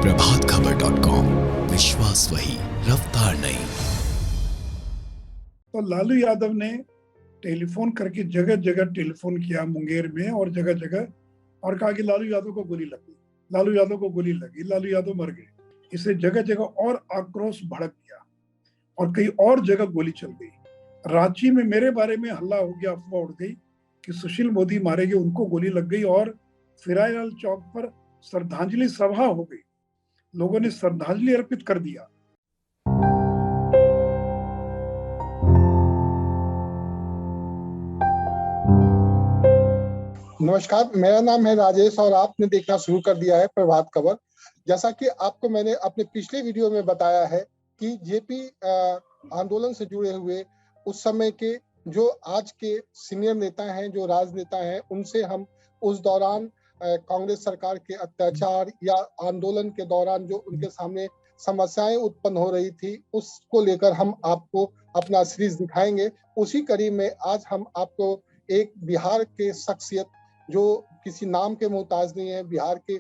प्रभातखबर.com, विश्वास वही, रफ्तार नहीं। तो लालू यादव ने टेलीफोन करके जगह जगह टेलीफोन किया मुंगेर में और जगह जगह, और कहा कि लालू यादव को गोली लग गई, लालू यादव को गोली लगी, लालू यादव मर गए। इससे जगह जगह और आक्रोश भड़क गया और कई और जगह गोली चल गई। रांची में मेरे बारे में हल्ला हो गया, अफवाह उड़ गई कि सुशील मोदी मारे गए, उनको गोली लग गई और फिराईलाल चौक पर श्रद्धांजलि सभा हो गई, लोगों ने श्रद्धांजलि अर्पित कर दिया। नमस्कार, मेरा नाम है राजेश और आपने देखना शुरू कर दिया है प्रभात खबर। जैसा कि आपको मैंने अपने पिछले वीडियो में बताया है कि जेपी आंदोलन से जुड़े हुए उस समय के जो आज के सीनियर नेता हैं, जो राजनेता हैं, उनसे हम उस दौरान कांग्रेस सरकार के अत्याचार या आंदोलन के दौरान जो उनके सामने समस्याएं उत्पन्न हो रही थी, उसको लेकर हम आपको अपना सीरीज दिखाएंगे। उसी कड़ी में आज हम आपको एक बिहार के शख्सियत जो किसी नाम के मोहताज नहीं है, बिहार के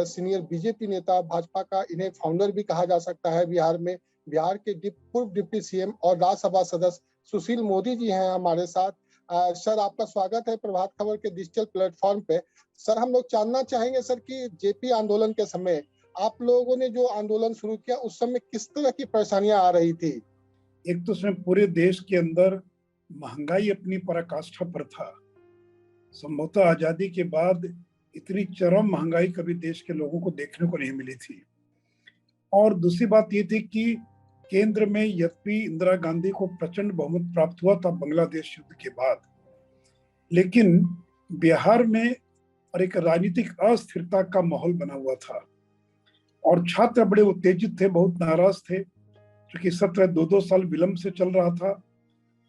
सीनियर बीजेपी नेता, भाजपा का इन्हें फाउंडर भी कहा जा सकता है बिहार में, बिहार के पूर्व डिप्टी सीएम और राज्यसभा सदस्य सुशील मोदी जी हैं हमारे साथ। सर, आपका स्वागत है प्रभात खबर के डिजिटल प्लेटफॉर्म पे। सर, हम लोग जानना चाहेंगे सर कि जेपी आंदोलन के समय आप लोगों ने जो आंदोलन शुरू किया उस समय किस तरह की परेशानियां आ रही थी? एक तो उसमें पूरे देश के अंदर महंगाई अपनी पराकाष्ठा पर था। संभवतः आजादी के बाद इतनी चरम महंगाई कभी देश के लोगों को देखने को नहीं मिली थी। और दूसरी बात ये थी कि केंद्र में यद्यपि इंदिरा गांधी को प्रचंड बहुमत प्राप्त हुआ था बांग्लादेश युद्ध के बाद, लेकिन बिहार में और एक राजनीतिक अस्थिरता का माहौल बना हुआ था और छात्र बड़े उत्तेजित थे, बहुत नाराज थे, क्योंकि सत्र 2-2 साल विलंब से चल रहा था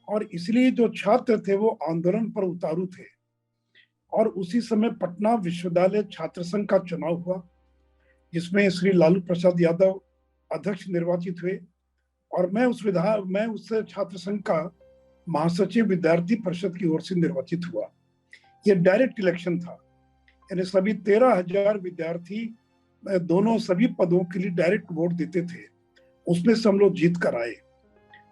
और इसलिए जो छात्र थे वो आंदोलन पर उतारू थे। और उसी समय पटना विश्वविद्यालय छात्र संघ का चुनाव हुआ, जिसमें श्री लालू प्रसाद यादव अध्यक्ष निर्वाचित हुए और मैं उस छात्र संघ का महासचिव विद्यार्थी परिषद की ओर से निर्वाचित हुआ। यह डायरेक्ट इलेक्शन था, यानी सभी 13,000 विद्यार्थी दोनों सभी पदों के लिए डायरेक्ट वोट देते थे। उसमें से हम लोग जीत कर आए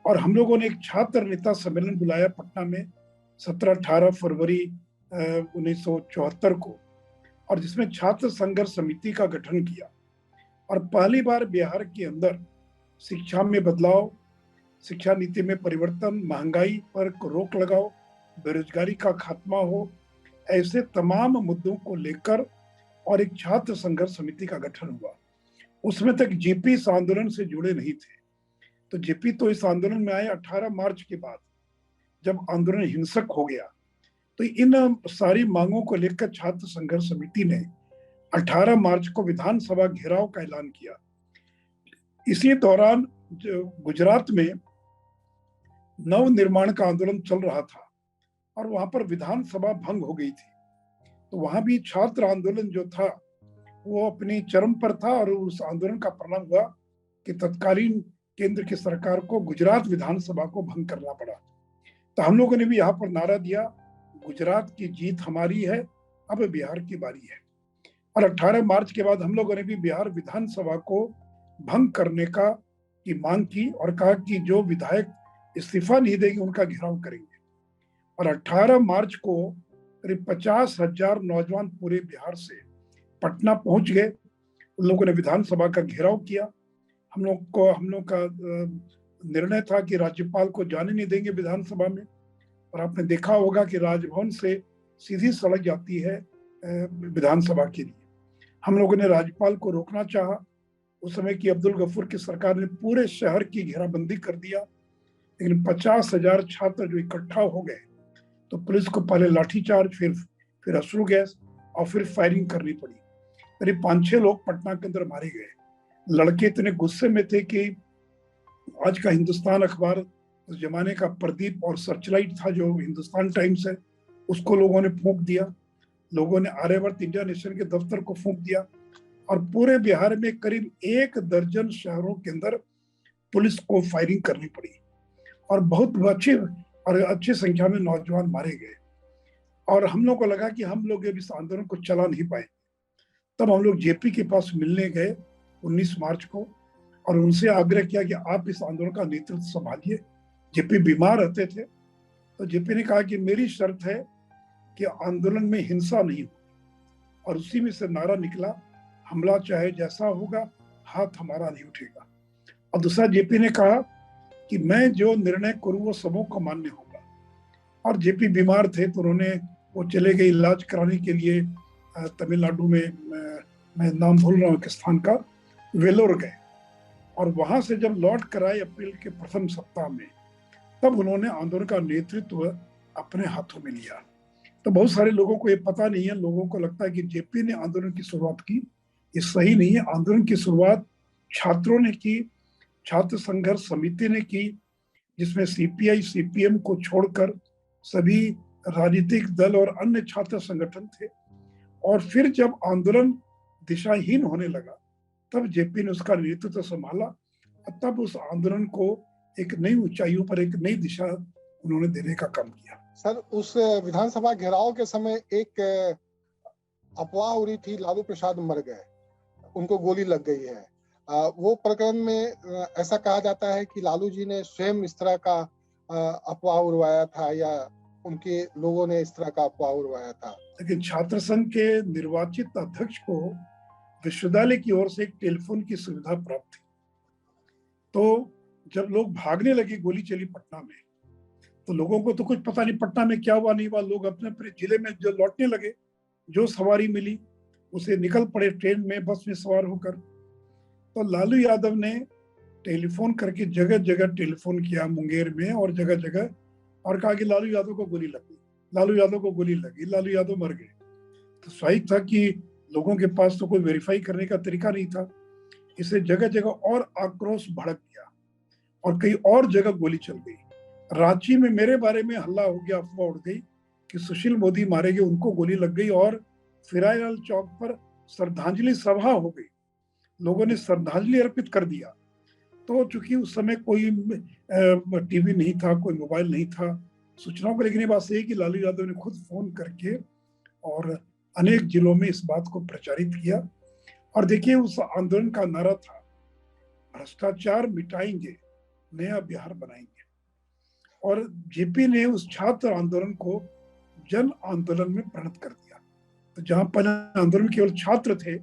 और हम लोगों ने एक छात्र नेता सम्मेलन बुलाया पटना में 17-18 फरवरी 1974 को, और जिसमें छात्र संघर्ष समिति का गठन किया। और पहली बार बिहार के अंदर शिक्षा में बदलाव, शिक्षा नीति में परिवर्तन, महंगाई पर रोक लगाओ, बेरोजगारी का खात्मा हो, ऐसे तमाम मुद्दों को लेकर और एक छात्र संघर्ष समिति का गठन हुआ। उसमें तक जेपी इस आंदोलन से जुड़े नहीं थे। तो जेपी तो इस आंदोलन में आए 18 मार्च के बाद, जब आंदोलन हिंसक हो गया। तो इन सारी मांगों को लेकर छात्र संघर्ष समिति ने 18 मार्च को विधानसभा घेराव का ऐलान किया। इसी दौरान गुजरात में नव निर्माण का आंदोलन चल रहा था और वहां पर विधानसभा भंग हो गई थी। तो वहां भी छात्र आंदोलन जो था वो अपनी चरम पर था और उस आंदोलन का परिणाम हुआ कि तत्कालीन केंद्र की सरकार को गुजरात विधानसभा को भंग करना पड़ा। तो हम लोगों ने भी यहाँ पर नारा दिया, गुजरात की जीत हमारी है, अब बिहार की बारी है। और 18 मार्च के बाद हम लोगों ने भी बिहार विधानसभा को भंग करने की मांग की और कहा कि जो विधायक इस्तीफा नहीं देंगे उनका घेराव करेंगे। और 18 मार्च को करीब 50,000 नौजवान पूरे बिहार से पटना पहुंच गए। उन लोगों ने विधानसभा का घेराव किया। हम लोग का निर्णय था कि राज्यपाल को जाने नहीं देंगे विधानसभा में। और आपने देखा होगा कि राजभवन से सीधी सड़क जाती है विधानसभा के लिए। हम लोगों ने राज्यपाल को रोकना चाहा। उस समय की अब्दुल गफूर की सरकार ने पूरे शहर की घेराबंदी कर दिया, लेकिन 50,000 छात्र जो इकट्ठा हो गए तो पुलिस को पहले लाठीचार्ज, फिर अश्रु गैस और फिर फायरिंग करनी पड़ी। करीब 5-6 लोग पटना के अंदर मारे गए। लड़के इतने गुस्से में थे कि आज का हिंदुस्तान अखबार, उस जमाने का प्रदीप और सर्चलाइट था जो हिंदुस्तान टाइम्स है, उसको लोगों ने फूंक दिया। लोगों ने आर्यवर्त इंडिया नेशन के दफ्तर को फूंक दिया और पूरे बिहार में करीब 1 दर्जन शहरों के अंदर पुलिस को फायरिंग करनी पड़ी और बहुत अच्छी संख्या में नौजवान मारे गए। और हम लोग को लगा कि हम लोग इस आंदोलन को चला नहीं पाए। तब हम लोग जेपी के पास मिलने गए 19 मार्च को, और उनसे आग्रह किया कि आप इस आंदोलन का नेतृत्व संभालिए। जेपी बीमार रहते थे, तो जेपी ने कहा कि मेरी शर्त है कि आंदोलन में हिंसा नहीं हो, और उसी में से नारा निकला, हमला चाहे जैसा होगा, हाथ हमारा नहीं उठेगा। और दूसरा जेपी ने कहा कि मैं जो निर्णय करूं वो सबों को मान्य होगा। और जेपी बीमार थे तो उन्होंने, वो चले गए इलाज कराने के लिए तमिलनाडु में, मैं नाम भूल रहा हूँ एक स्थान का, वेलोर गए, और वहां से जब लौट कर आए अप्रैल के प्रथम सप्ताह में, तब उन्होंने आंदोलन का नेतृत्व अपने हाथों में लिया। तो बहुत सारे लोगों को ये पता नहीं है, लोगों को लगता है कि जेपी ने आंदोलन की शुरुआत की। ये सही नहीं है। आंदोलन की शुरुआत छात्रों ने की, छात्र संघर्ष समिति ने की, जिसमें सीपीआई सीपीएम को छोड़कर सभी राजनीतिक दल और अन्य छात्र संगठन थे। और फिर जब आंदोलन दिशाहीन होने लगा, तब जेपी ने उसका नेतृत्व संभाला, और तब उस आंदोलन को एक नई ऊंचाइयों पर, एक नई दिशा उन्होंने देने का काम किया। सर, उस विधानसभा घेराव के समय एक अफवाह उड़ी थी, लालू प्रसाद मर गए, उनको गोली लग गई है। वो प्रकरण में ऐसा कहा जाता है कि लालू जी ने स्वयं इस तरह का अफवाह उड़वाया था, या उनके लोगों ने इस तरह का अफवाह उड़वाया था। लेकिन छात्र संघ के निर्वाचित अध्यक्ष को विश्वविद्यालय की ओर से एक टेलीफोन की सुविधा प्राप्त थी। तो जब लोग भागने लगे, गोली चली पटना में, तो लोगों को तो कुछ पता नहीं पटना में क्या हुआ नहीं हुआ। लोग अपने अपने जिले में जो लौटने लगे, जो सवारी मिली उसे निकल पड़े ट्रेन में, बस में सवार होकर। तो लालू यादव ने टेलीफोन करके जगह जगह टेलीफोन किया, मुंगेर में और जगह जगह, और कहा कि लालू यादव को गोली लग गई, लालू यादव को गोली लगी, लालू यादव मर गए। तो स्वाभाविक था कि लोगों के पास तो कोई वेरीफाई करने का तरीका नहीं था। इससे जगह जगह और आक्रोश भड़क गया, और कई और जगह गोली चल गई। रांची में मेरे बारे में हल्ला हो गया, अफवाह उड़ गई कि सुशील मोदी मारे गए, उनको गोली लग गई, और फिराईलाल चौक पर श्रद्धांजलि सभा हो गई, लोगों ने श्रद्धांजलि अर्पित कर दिया। तो चूंकि उस समय कोई टीवी नहीं था, कोई मोबाइल नहीं था सूचनाओं को, लेकिन ये बात सही कि लालू यादव ने खुद फोन करके और अनेक जिलों में इस बात को प्रचारित किया। और देखिए, उस आंदोलन का नारा था, भ्रष्टाचार मिटाएंगे, नया बिहार बनाएंगे। और जेपी ने उस छात्र आंदोलन को जन आंदोलन में परिणत कर दिया। तो जहां पहले आंदोलन में केवल छात्र थे,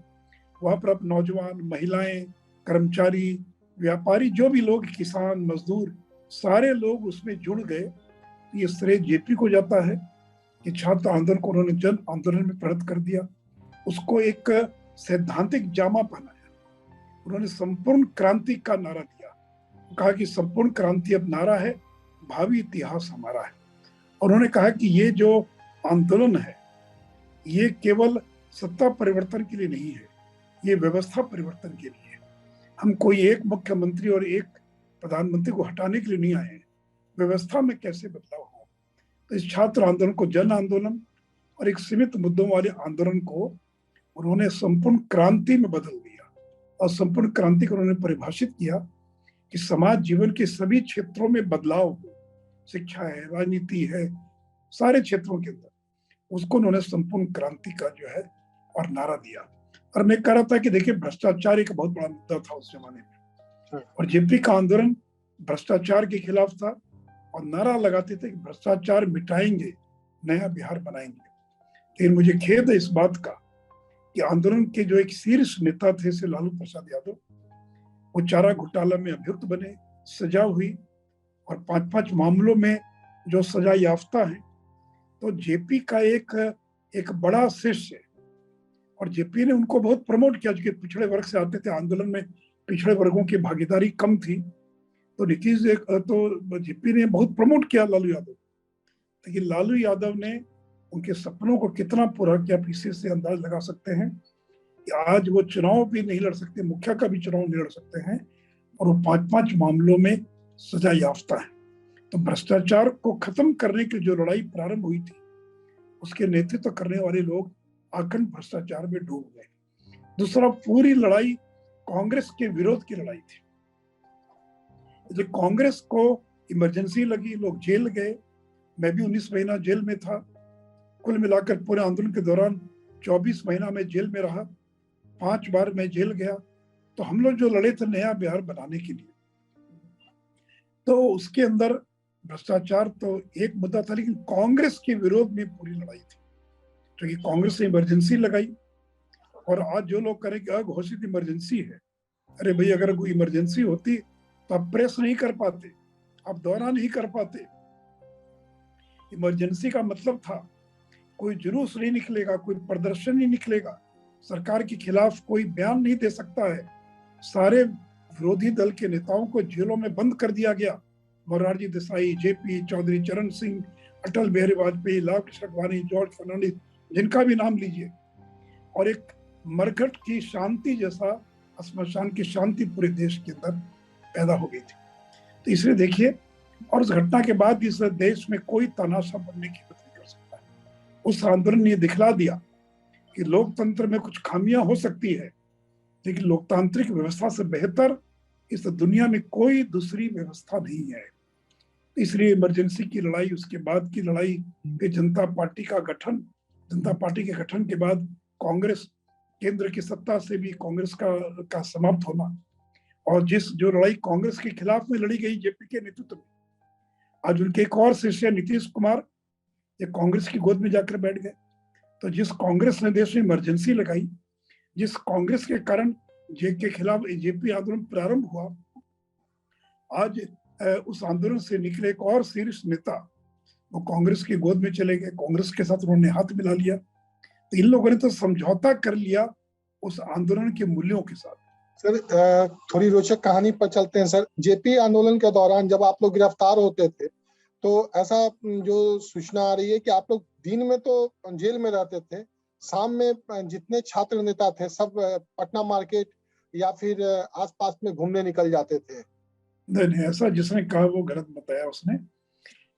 वहां पर अब नौजवान, महिलाएं, कर्मचारी, व्यापारी, जो भी लोग, किसान, मजदूर, सारे लोग उसमें जुड़ गए। ये श्रेय जेपी को जाता है कि छात्र आंदोलन को उन्होंने जन आंदोलन में परिणत कर दिया, उसको एक सैद्धांतिक जामा पहनाया। उन्होंने संपूर्ण क्रांति का नारा दिया, कहा कि संपूर्ण क्रांति अब नारा है, भावी इतिहास हमारा है। और उन्होंने कहा कि ये जो आंदोलन है, ये केवल सत्ता परिवर्तन के लिए नहीं है, ये व्यवस्था परिवर्तन के लिए है। हम कोई एक मुख्यमंत्री और एक प्रधानमंत्री को हटाने के लिए नहीं आए हैं, व्यवस्था में कैसे बदलाव हो। तो इस छात्र आंदोलन को जन आंदोलन और एक सीमित मुद्दों वाले आंदोलन को उन्होंने संपूर्ण क्रांति में बदल दिया। और संपूर्ण क्रांति को उन्होंने परिभाषित किया कि समाज जीवन के सभी क्षेत्रों में बदलाव हो, शिक्षा है, राजनीति है, सारे क्षेत्रों के अंदर, उसको उन्होंने संपूर्ण क्रांति का जो है और नारा दिया। और मैं कह रहा था कि देखिए, भ्रष्टाचार एक बहुत बड़ा मुद्दा था उस जमाने में, और जेपी का आंदोलन भ्रष्टाचार के खिलाफ था, और नारा लगाते थे कि भ्रष्टाचार मिटाएंगे, नया बिहार बनाएंगे। लेकिन मुझे खेद है इस बात का कि आंदोलन के जो एक शीर्ष नेता थे, से लालू प्रसाद यादव, वो चारा घोटाला में अभियुक्त बने, सजा हुई, और 5-5 मामलों में जो सजा याफ्ता है। तो जेपी का एक बड़ा शिष्य, और जेपी ने उनको बहुत प्रमोट किया, जो पिछड़े वर्ग से आते थे। आंदोलन में पिछड़े वर्गों की भागीदारी कम थी, तो जेपी ने बहुत प्रमोट किया लालू यादव। लेकिन लालू यादव ने उनके सपनों को कितना पूरा किया, आप इसी से अंदाज लगा सकते हैं कि आज वो चुनाव भी नहीं लड़ सकते, मुखिया का भी चुनाव नहीं लड़ सकते हैं, और वो 5-5 मामलों में सजा याफ्ता है। तो भ्रष्टाचार को खत्म करने की जो लड़ाई प्रारंभ हुई थी, उसके नेतृत्व करने वाले लोग अखंड भ्रष्टाचार में डूब गए। दूसरा, पूरी लड़ाई कांग्रेस के विरोध की लड़ाई थी। जब कांग्रेस को इमरजेंसी लगी, लोग जेल गए, मैं भी 19 महीना जेल में था। कुल मिलाकर पूरे आंदोलन के दौरान 24 महीना में जेल में रहा, 5 बार मैं जेल गया। तो हम लोग जो लड़े थे नया बिहार बनाने के लिए, तो उसके अंदर भ्रष्टाचार तो एक मुद्दा था, लेकिन कांग्रेस के विरोध में पूरी लड़ाई थी, क्योंकि कांग्रेस ने इमरजेंसी लगाई। और आज जो लोग करें कि अघोषित इमरजेंसी है, अरे भाई अगर कोई इमरजेंसी होती तो आप प्रेस नहीं कर पाते, आप दौरा नहीं कर पाते। इमरजेंसी का मतलब था कोई जुलूस नहीं निकलेगा, कोई प्रदर्शन नहीं निकलेगा, सरकार के खिलाफ कोई बयान नहीं दे सकता है। सारे विरोधी दल के नेताओं को जेलों में बंद कर दिया गया। मोरारजी देसाई, जेपी चौधरी, चरण सिंह, अटल बिहारी वाजपेयी, लाल कृष्ण आडवाणी, जॉर्ज फर्नांडिस, जिनका भी नाम लीजिए। और एक मरघट की शांति जैसा श्मशान की शांति पूरे देश के अंदर पैदा हो गई थी। तो इसलिए देखिए, और उस घटना के बाद इस देश में कोई तानाशाह बनने की हिम्मत नहीं कर सकता है। उस आंदोलन ने दिखला दिया कि लोकतंत्र में कुछ खामियां हो सकती है, लेकिन लोकतांत्रिक व्यवस्था से बेहतर इस दुनिया में कोई दूसरी व्यवस्था नहीं है। इसलिए इमरजेंसी की लड़ाई, उसके बाद की लड़ाई, फिर जनता पार्टी का गठन, जनता पार्टी के गठन के बाद कांग्रेस, केंद्र की सत्ता से भी कांग्रेस का समाप्त होना, और जो लड़ाई कांग्रेस के खिलाफ में लड़ी गई जेपी के नेतृत्व में, आज उनके एक और शिष्य नीतीश कुमार ये कांग्रेस की गोद में जाकर बैठ गए। तो जिस कांग्रेस ने देश में इमरजेंसी लगाई, जिस कांग्रेस के कारण के खिलाफ जेपी आंदोलन प्रारंभ हुआ, आज उस आंदोलन से निकले एक और शीर्ष नेता वो कांग्रेस की गोद में चले गए, कांग्रेस के साथ उन्होंने हाथ मिला लिया। तो इन लोगों ने तो समझौता कर लिया उस आंदोलन के मूल्यों के साथ। सर थोड़ी रोचक कहानी पर चलते हैं सर। जेपी आंदोलन के दौरान जब आप लोग गिरफ्तार होते थे, तो ऐसा जो सूचना आ रही है कि आप लोग दिन में तो जेल में रहते थे, शाम में जितने छात्र नेता थे सब पटना मार्केट या फिर आसपास में घूमने निकल जाते थे। नहीं, ऐसा जिसने कहा वो गलत बताया उसने।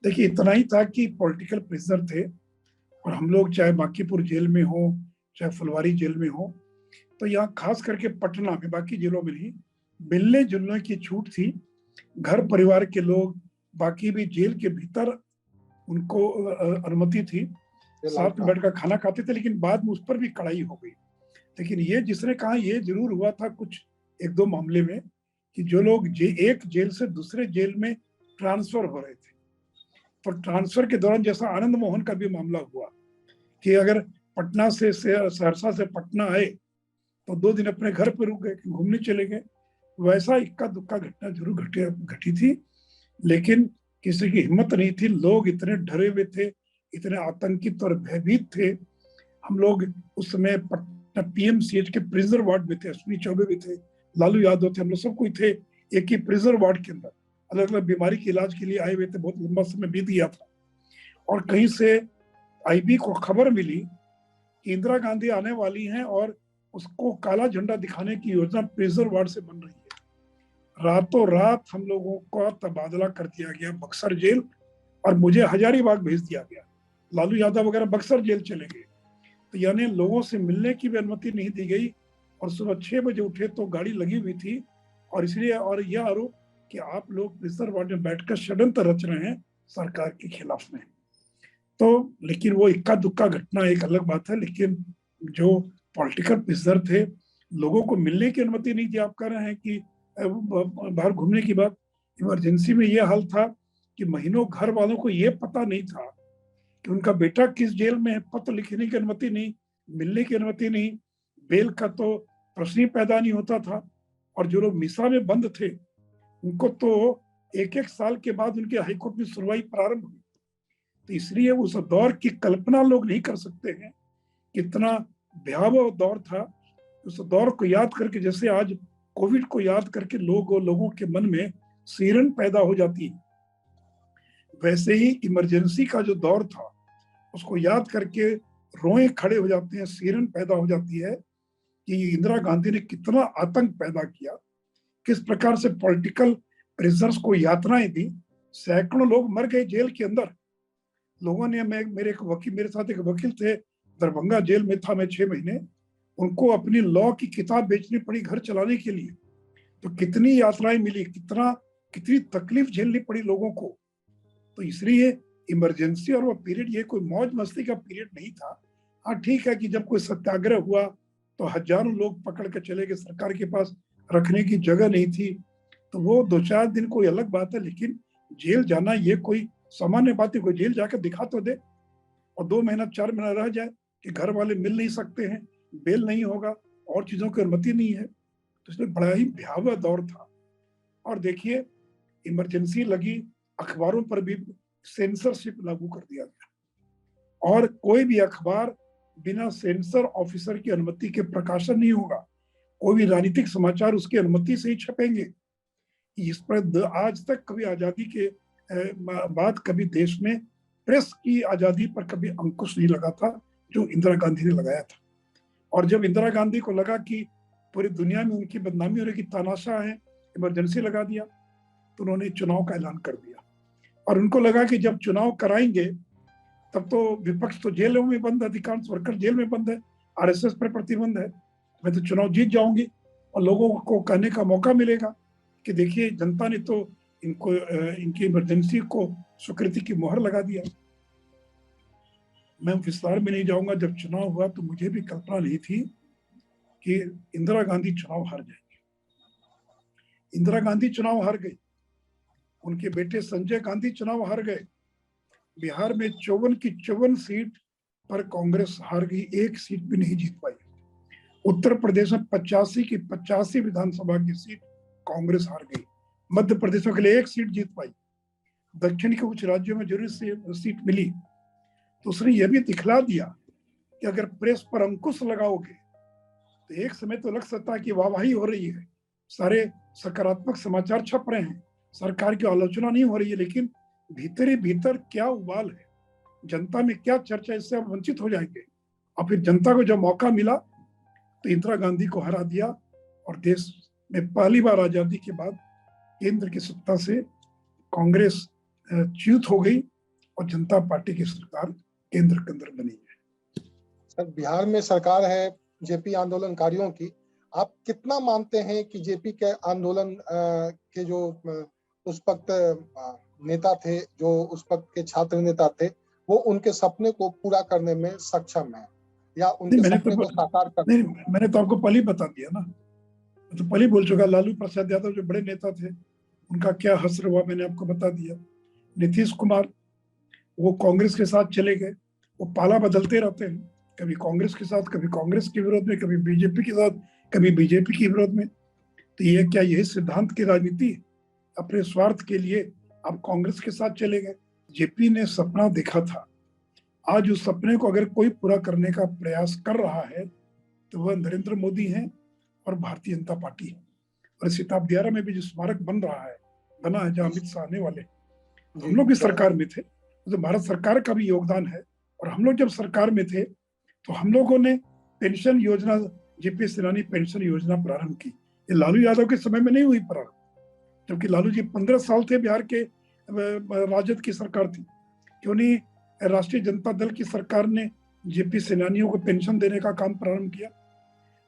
देखिए, इतना ही था कि पॉलिटिकल प्रिजनर थे, और हम लोग चाहे बांकीपुर जेल में हो, चाहे फुलवारी जेल में हो, तो यहाँ खास करके पटना में, बाकी जेलों में नहीं, मिलने जुलने की छूट थी। घर परिवार के लोग, बाकी भी जेल के भीतर उनको अनुमति थी, साथ में बैठकर खाना खाते थे, लेकिन बाद में उस पर भी कड़ाई हो गई। लेकिन ये जिसने कहा, ये जरूर हुआ था कुछ एक दो मामले में कि जो लोग एक जेल से दूसरे जेल में ट्रांसफर हो रहे थे, तो ट्रांसफर के दौरान जैसा आनंद मोहन का भी मामला हुआ कि अगर पटना से सहरसा से पटना आए तो 2 दिन अपने घर पर रुक गए, घूमने चले गए, वैसा इक्का दुक्का घटना जरूर घटी थी। लेकिन किसी की हिम्मत नहीं थी, लोग इतने डरे हुए थे, इतने आतंकित और भयभीत थे। हम लोग उस समय पटना पीएमसीएच के प्रिजनर वार्ड में थे, अश्विनी चौबे भी थे, लालू यादव थे, हम लोग सब कोई थे एक ही प्रिजनर वार्ड के अंदर, अलग अलग बीमारी के इलाज के लिए आए हुए थे। बहुत लंबा समय बीत गया था, और कहीं से आईबी को खबर मिली कि इंदिरा गांधी आने वाली हैं और उसको काला झंडा दिखाने की योजना प्रिजनर वार्ड से बन रही है। रातों रात हम लोगों का तबादला कर दिया गया बक्सर जेल, और मुझे हजारीबाग भेज दिया गया। लालू यादव वगैरह बक्सर जेल चले गए। तो यानी लोगों से मिलने की भी अनुमति नहीं दी गई, और सुबह 6 बजे उठे तो गाड़ी लगी हुई थी, और इसलिए, और यह आरोप कि आप लोग प्रिजनर वार्ड में बैठकर षड्यंत्र रच रहे हैं सरकार के खिलाफ में। तो लेकिन वो इक्का दुक्का घटना एक अलग बात है, लेकिन जो पॉलिटिकल प्रिजनर थे, लोगों को मिलने की अनुमति नहीं थी। आप कह रहे हैं कि बाहर घूमने की बात, इमरजेंसी में यह हाल था कि महीनों घर वालों को यह पता नहीं था कि उनका बेटा किस जेल में है, पत्र लिखने की अनुमति नहीं, मिलने की अनुमति नहीं, बेल का तो प्रश्न ही पैदा नहीं होता था। और जो लोग मिसा में बंद थे उनको तो 1-1 साल के बाद उनके हाईकोर्ट में सुनवाई प्रारंभ हुई। तो इसलिए उस दौर की कल्पना लोग नहीं कर सकते हैं, कितना भयावह दौर था। उस दौर को याद करके, जैसे आज कोविड को याद करके लोगों के मन में सिरन पैदा हो जाती है, वैसे ही इमरजेंसी का जो दौर था उसको याद करके रोए खड़े हो जाते हैं, सिरन पैदा हो जाती है कि इंदिरा गांधी ने कितना आतंक पैदा किया, किस प्रकार से पॉलिटिकल प्रिजनर्स को यातनाएं दी। सैकड़ों लोग मर गए जेल के अंदर। लोगों ने, मेरे साथ एक वकील थे, दरभंगा जेल में था मैं 6 महीने, उनको अपनी लॉ की किताब बेचनी पड़ी घर चलाने के लिए। तो कितनी यातनाएं मिली, कितनी तकलीफ झेलनी पड़ी लोगों को। तो इसलिए इमरजेंसी और वो पीरियड ये कोई मौज मस्ती का पीरियड नहीं था। हाँ ठीक है कि जब कोई सत्याग्रह हुआ तो हजारों लोग पकड़ के चले गए सरकार के पास, रखने की जगह नहीं थी, तो वो 2-4 दिन कोई अलग बात है, लेकिन जेल जाना ये कोई सामान्य बात है। कोई जेल जाकर दिखा तो दे, और 2 महीना 4 महीना रह जाए कि घर वाले मिल नहीं सकते हैं, बेल नहीं होगा और चीजों की अनुमति नहीं है। तो इसलिए बड़ा ही भयावह दौर था। और देखिए, इमरजेंसी लगी, अखबारों पर भी सेंसरशिप लागू कर दिया गया, और कोई भी अखबार बिना सेंसर ऑफिसर की अनुमति के प्रकाशन नहीं होगा। कोई भी राजनीतिक समाचार उसकी अनुमति से ही छपेंगे। इस पर आज तक कभी आजादी के बाद कभी देश में प्रेस की आजादी पर कभी अंकुश नहीं लगा था, जो इंदिरा गांधी ने लगाया था। और जब इंदिरा गांधी को लगा कि पूरी दुनिया में उनकी बदनामी हो रही, तानाशाह है, इमरजेंसी लगा दिया, तो उन्होंने चुनाव का ऐलान कर दिया। और उनको लगा कि जब चुनाव कराएंगे तब तो विपक्ष तो जेलों में बंद है, अधिकांश वर्कर जेल में बंद है, आरएसएस पर प्रतिबंध है, मैं तो चुनाव जीत जाऊंगी और लोगों को कहने का मौका मिलेगा कि देखिए जनता ने तो इनको इनकी इमरजेंसी को स्वीकृति की मोहर लगा दिया। मैं विस्तार में नहीं जाऊंगा। जब चुनाव हुआ तो मुझे भी कल्पना नहीं थी कि इंदिरा गांधी चुनाव हार जाएंगे। इंदिरा गांधी चुनाव हार गई, उनके बेटे संजय गांधी चुनाव हार गए। बिहार में 54 की 54 सीट पर कांग्रेस हार गई, एक सीट भी नहीं जीत पाई। उत्तर प्रदेश में 85 की 85 विधानसभा की सीट कांग्रेस हार गई। मध्य प्रदेश में केवल एक सीट जीत पाई। दक्षिण के कुछ राज्यों में जरूर सीट मिली। तो उसने यह भी दिखला दिया कि अगर प्रेस पर अंकुश लगाओगे तो एक समय तो लग सकता है कि वाहवाही हो रही है, सारे सकारात्मक समाचार छप रहे हैं, सरकार की आलोचना नहीं हो रही है, लेकिन भीतर ही भीतर क्या उबाल है, जनता में क्या चर्चा, इससे आप वंचित हो जाएंगे। और फिर जनता को जब मौका मिला तो इंदिरा गांधी को हरा दिया और देश में पहली बार आजादी के बाद केंद्र की सत्ता से कांग्रेस च्युत हो गई और जनता पार्टी की सरकार केंद्र के अंदर बनी है। सर, बिहार में सरकार है जेपी आंदोलनकारियों की। आप कितना मानते हैं कि जेपी के आंदोलन के जो उस वक्त नेता थे, जो उस वक्त के छात्र नेता थे, वो उनके सपने को पूरा करने में सक्षम है या उनके सपने को साकार करने में? मैंने तो आपको पहले ही बता दिया ना, तो पहले बोल चुका। लालू प्रसाद यादव जो बड़े नेता थे, उनका क्या हश्र हुआ मैंने आपको बता दिया। नीतीश कुमार, वो कांग्रेस के साथ चले गए, वो पाला बदलते रहते हैं, कभी कांग्रेस के साथ, कभी कांग्रेस के विरोध में, कभी बीजेपी के साथ, कभी बीजेपी के विरोध में। तो ये क्या यही सिद्धांत की राजनीति? अपने स्वार्थ के लिए आप कांग्रेस के साथ चले गए। जेपी ने सपना देखा था, आज उस सपने को अगर कोई पूरा करने का प्रयास कर रहा है तो वह नरेंद्र मोदी है और भारतीय जनता पार्टी है। और सीताब दियारा में भी जो स्मारक बना है जहाँ अमित शाह आने वाले, तो हम लोग भी सरकार में थे, तो भारत सरकार का भी योगदान है। और हम लोग जब सरकार में थे तो हम लोगों ने पेंशन योजना, जेपी सेनानी पेंशन योजना प्रारंभ की। ये लालू यादव के समय में नहीं हुई प्रारंभ, जबकि लालू जी 15 साल थे, बिहार के राजद की सरकार थी। क्यों नहीं राष्ट्रीय जनता दल की सरकार ने जेपी सेनानियों को पेंशन देने का काम प्रारंभ किया?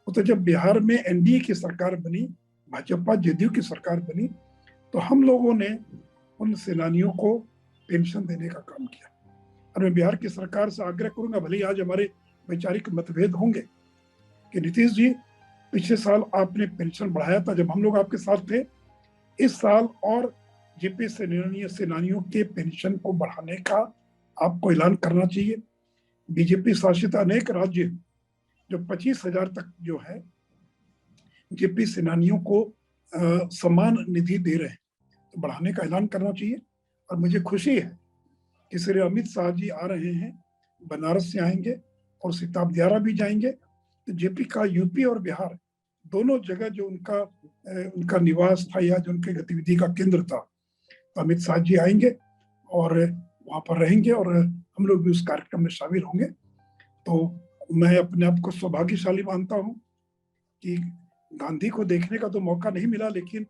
वो तो जब बिहार में एनडीए की सरकार बनी, भाजपा जेडीयू की सरकार बनी, तो हम लोगों ने उन सेनानियों को पेंशन देने का काम किया। और मैं बिहार की सरकार से आग्रह करूंगा, भले ही आज हमारे वैचारिक मतभेद होंगे, कि नीतीश जी, पिछले साल आपने पेंशन बढ़ाया था जब हम लोग आपके साथ थे, इस साल और जेपी सेनानियों के पेंशन को बढ़ाने का आपको ऐलान करना चाहिए। बीजेपी शासित अनेक राज्य जो 25,000 तक जो है जेपी सेनानियों को सम्मान निधि दे रहे हैं, तो बढ़ाने का ऐलान करना चाहिए। और मुझे खुशी है कि श्री अमित शाह जी आ रहे हैं, बनारस से आएंगे और सीताब दियारा भी जाएंगे। तो जेपी का यूपी और बिहार दोनों जगह जो उनका निवास था या जो उनके गतिविधि का केंद्र था, तो अमित शाह जी आएंगे और वहां पर रहेंगे और हम लोग भी उस कार्यक्रम में शामिल होंगे। तो मैं अपने आप को सौभाग्यशाली मानता हूं कि गांधी को देखने का तो मौका नहीं मिला, लेकिन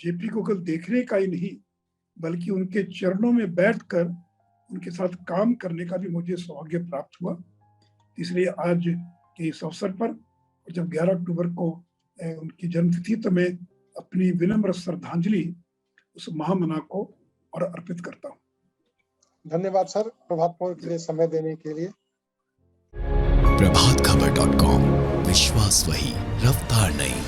जेपी को कल देखने का ही नहीं बल्कि उनके चरणों में बैठकर उनके साथ काम करने का भी मुझे सौभाग्य प्राप्त हुआ। इसलिए आज के इस अवसर पर, जब 11 अक्टूबर को उनकी जन्मतिथि, तो मैं अपनी विनम्र श्रद्धांजलि उस महामना को और अर्पित करता हूँ। धन्यवाद सर, प्रभात खबर के लिए समय देने के लिए। प्रभातखबर.com, विश्वास वही, रफ्तार नहीं।